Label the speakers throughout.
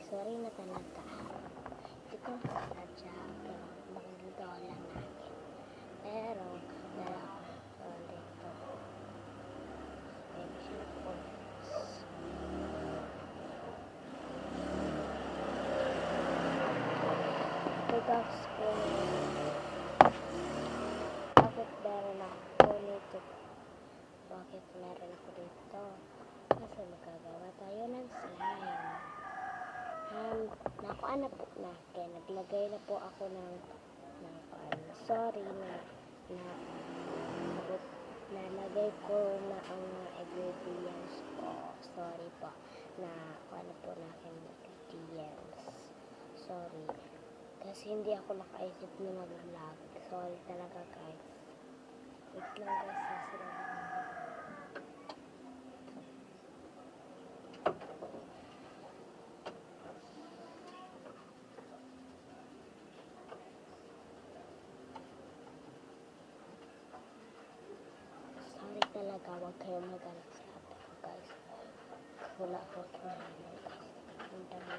Speaker 1: Sorry na talaga. Hindi ko nasadya, pero magagawa lang natin. Pero, dala ko dito. Extension points. Pickaxe ko. Bakit meron ako nito? Bakit meron ako dito? Kasi magagawa tayo ng slime. Nakuha na po natin. Naglagay na po ako ng sorry nalagay ko na ang ingredients ko. Sorry po. Ano po natin ingredients. Sorry. Kasi hindi ako nakaisip na mag-vlog. Sorry talaga guys. Wait lang guys. Sasabihin. Talaga, huwag kayong magalit sa atin, guys. Wala ako kinahin, guys. Ang dami.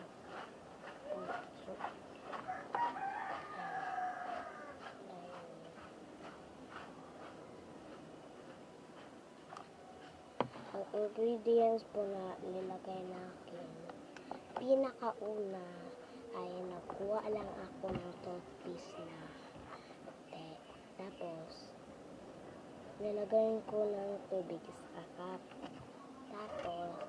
Speaker 1: Ang ingredients po na nilagay natin, pinakauna ay nagkuha lang ako ng toothpaste na tapos nilagay ko ng tubig sa cup. Tapos,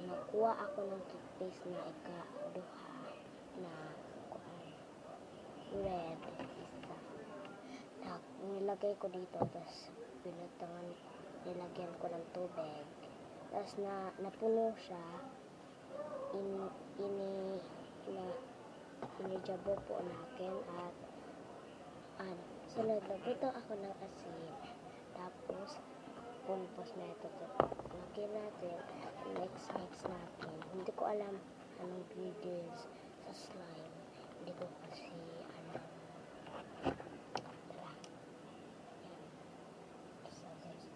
Speaker 1: nakuha ako ng toothpaste na ika-duha na red isa. Nilagay ko dito, tapos nilagyan ko ng tubig. Tapos napuno siya, inijabo po natin at sunod, nagluto ako ng asin. Tapos, pulpos na ito. Lagyan natin. Mix natin. Hindi ko alam anong ingredients sa slime. Hindi ko kasi alam. Tara. So, guys.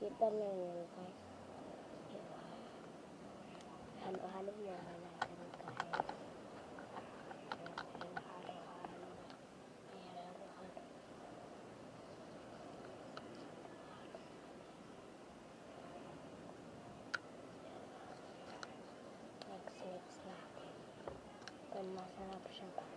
Speaker 1: Kita na yun, guys. Halo-halo na natin, guys. Mix natin. Masarap siya.